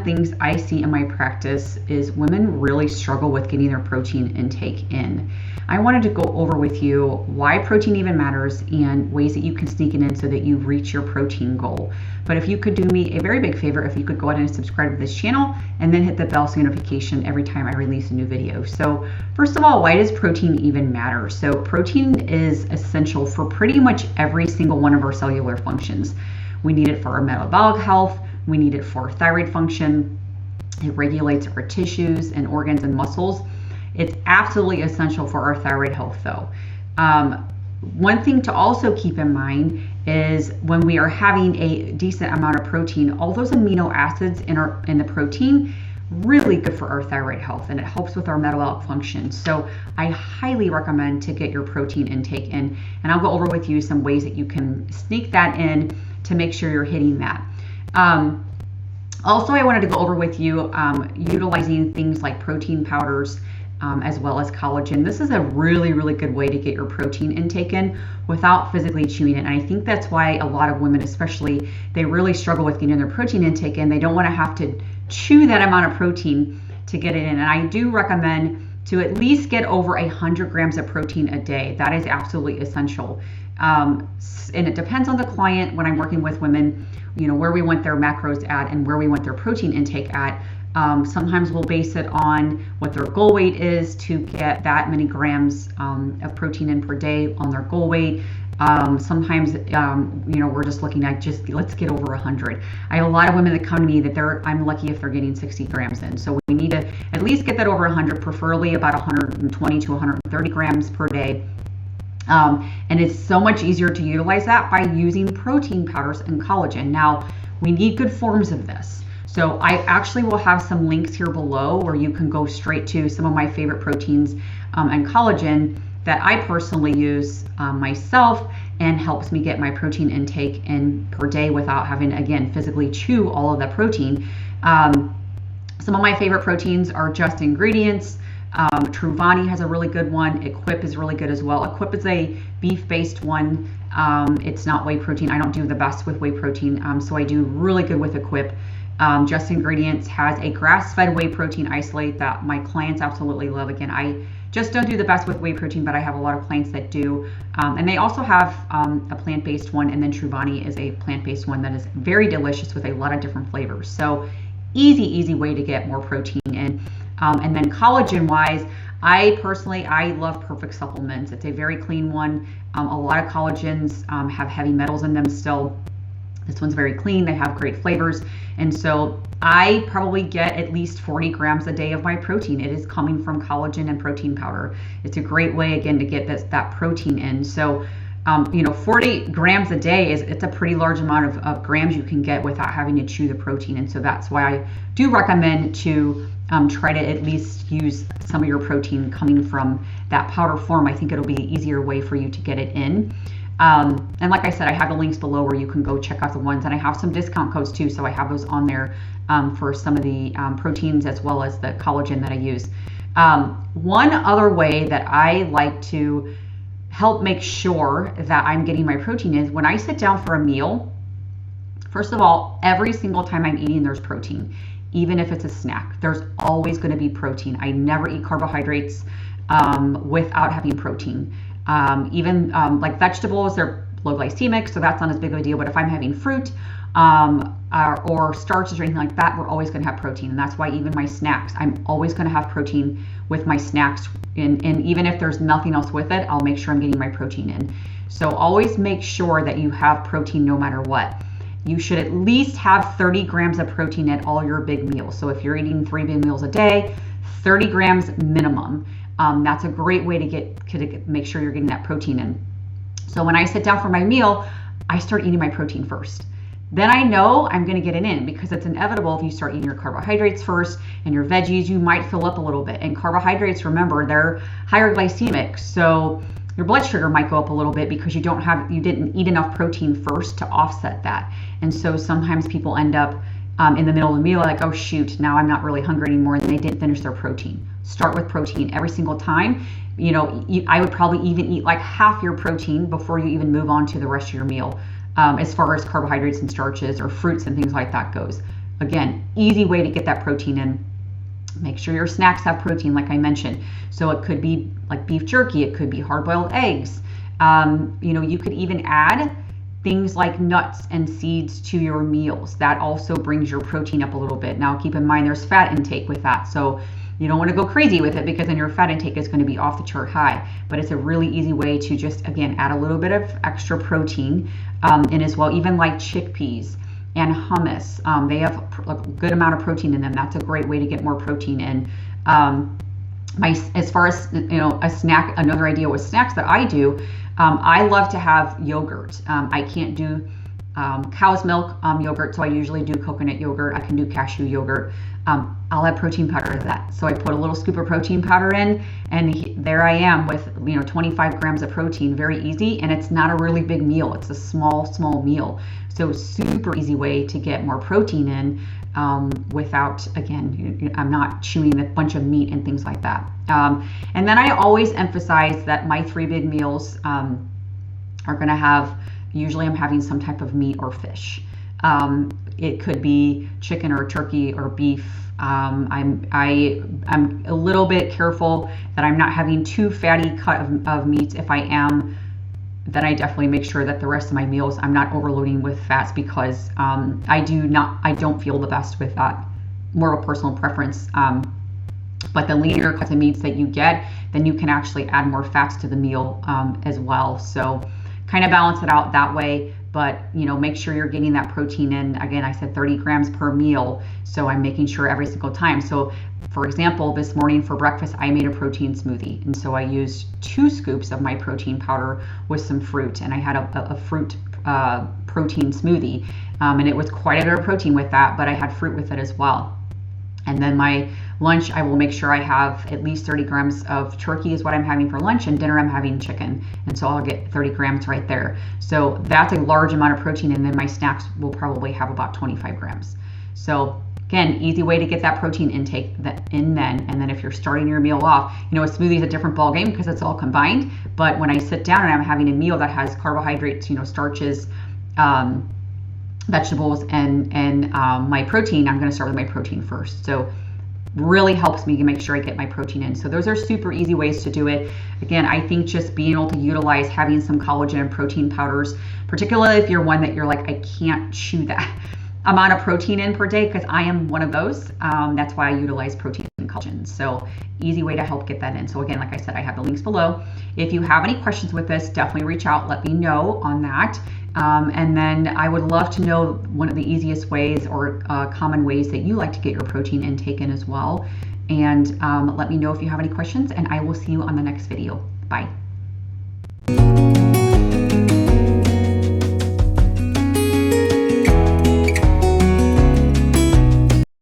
common things I see in my practice is women really struggle with getting their protein intake in. I wanted to go over with you why protein even matters and ways that you can sneak it in so that you reach your protein goal. But if you could do me a very big favor, if you could go ahead and subscribe to this channel and then hit the bell so notification every time I release a new video. So first of all, why does protein even matter? So protein is essential for pretty much every single one of our cellular functions. We need it for our metabolic health. We need it for thyroid function. It regulates our tissues and organs and muscles. It's absolutely essential for our thyroid health though. One thing to also keep in mind is when we are having a decent amount of protein, all those amino acids in the protein, really good for our thyroid health, and it helps with our metabolic function. So I highly recommend to get your protein intake in, and I'll go over with you some ways that you can sneak that in to make sure you're hitting that. Also, I wanted to go over with you utilizing things like protein powders as well as collagen. This is a really, really good way to get your protein intake in without physically chewing it. And I think that's why a lot of women, especially, they really struggle with getting their protein intake in. They don't want to have to chew that amount of protein to get it in. And I do recommend to at least get over 100 grams of protein a day. That is absolutely essential. And it depends on the client. When I'm working with women, you know, where we want their macros at and where we want their protein intake at. Sometimes we'll base it on what their goal weight is to get that many grams of protein in per day on their goal weight. Sometimes, you know, we're just looking at just let's get over 100. I have a lot of women that come to me that I'm lucky if they're getting 60 grams in. So we need to at least get that over 100, preferably about 120 to 130 grams per day. And it's so much easier to utilize that by using protein powders and collagen. Now, we need good forms of this. So I actually will have some links here below where you can go straight to some of my favorite proteins and collagen that I personally use myself, and helps me get my protein intake in per day without having, again, physically chew all of the protein. Some of my favorite proteins are Just Ingredients. Truvani has a really good one. Equip is really good as well. Equip is a beef-based one. It's not whey protein. I don't do the best with whey protein, so I do really good with Equip. Just Ingredients has a grass-fed whey protein isolate that my clients absolutely love. Again, I just don't do the best with whey protein, but I have a lot of clients that do. And they also have a plant-based one, and then Truvani is a plant-based one that is very delicious with a lot of different flavors. So easy way to get more protein in. And then collagen-wise, I love Perfect Supplements. It's a very clean one. A lot of collagens have heavy metals in them still. This one's very clean. They have great flavors. And so I probably get at least 40 grams a day of my protein. It is coming from collagen and protein powder. It's a great way, again, to get that protein in. So, you know, 40 grams a day it's a pretty large amount of grams you can get without having to chew the protein. And so that's why I do recommend to try to at least use some of your protein coming from that powder form. I think it'll be an easier way for you to get it in. And like I said, I have the links below where you can go check out the ones, and I have some discount codes too, so I have those on there for some of the proteins as well as the collagen that I use. One other way that I like to help make sure that I'm getting my protein is when I sit down for a meal. First of all, every single time I'm eating, there's protein. Even if it's a snack, there's always going to be protein. I never eat carbohydrates without having protein. Even like vegetables, they're low glycemic, so that's not as big of a deal. But if I'm having fruit or starches or anything like that, we're always going to have protein. And that's why even my snacks, I'm always going to have protein with my snacks. And even if there's nothing else with it, I'll make sure I'm getting my protein in. So always make sure that you have protein no matter what. You should at least have 30 grams of protein at all your big meals. So if you're eating 3 big meals a day, 30 grams minimum. That's a great way to make sure you're getting that protein in. So when I sit down for my meal, I start eating my protein first. Then I know I'm going to get it in, because it's inevitable if you start eating your carbohydrates first and your veggies, you might fill up a little bit. And carbohydrates, remember, they're higher glycemic. So your blood sugar might go up a little bit because you didn't eat enough protein first to offset that. And so sometimes people end up in the middle of the meal like, oh shoot, now I'm not really hungry anymore, and they didn't finish their protein. Start with protein every single time. You know, I would probably even eat like half your protein before you even move on to the rest of your meal, as far as carbohydrates and starches or fruits and things like that goes. again, easy way to get that protein in. Make sure your snacks have protein, like I mentioned. So it could be like beef jerky, it could be hard-boiled eggs. You could even add things like nuts and seeds to your meals. That also brings your protein up a little bit. Now keep in mind there's fat intake with that, so you don't want to go crazy with it because then your fat intake is going to be off the chart high. But it's a really easy way to just, again, add a little bit of extra protein in as well. Even like chickpeas and hummus, they have a good amount of protein in them. That's a great way to get more protein in. As far as a snack, another idea with snacks that I do, I love to have yogurt. I can't do cow's milk yogurt, so I usually do coconut yogurt. I can do cashew yogurt. I'll add protein powder to that. So I put a little scoop of protein powder in, and there I am with 25 grams of protein. Very easy, and it's not a really big meal. It's a small meal. So super easy way to get more protein in without, again, I'm not chewing a bunch of meat and things like that. And then I always emphasize that my 3 big meals are going to have, usually I'm having some type of meat or fish. It could be chicken or turkey or beef. I'm a little bit careful that I'm not having too fatty cut of meats. If I am, then I definitely make sure that the rest of my meals I'm not overloading with fats, because I don't feel the best with that. More of a personal preference. But the leaner cuts of meats that you get, then you can actually add more fats to the meal as well. So kind of balance it out that way. But make sure you're getting that protein in. Again, I said 30 grams per meal, so I'm making sure every single time. So for example, this morning for breakfast I made a protein smoothie, and so I used 2 scoops of my protein powder with some fruit, and I had a fruit protein smoothie, and it was quite a bit of protein with that, but I had fruit with it as well. And then my lunch, I will make sure I have at least 30 grams of turkey is what I'm having for lunch, and dinner I'm having chicken. And so I'll get 30 grams right there. So that's a large amount of protein, and then my snacks will probably have about 25 grams. So again, easy way to get that protein intake in then. And then if you're starting your meal off, a smoothie is a different ball game because it's all combined. But when I sit down and I'm having a meal that has carbohydrates, starches, vegetables, and my protein, I'm going to start with my protein first. So really helps me to make sure I get my protein in. So those are super easy ways to do it. Again, I think just being able to utilize having some collagen and protein powders, particularly if you're one that you're like, I can't chew that amount of protein in per day, because I am one of those. That's why I utilize protein and collagen. So easy way to help get that in. So again, like I said, I have the links below. If you have any questions with this, definitely reach out. Let me know on that. And then I would love to know one of the easiest ways or common ways that you like to get your protein intake in as well. And let me know if you have any questions, and I will see you on the next video. Bye.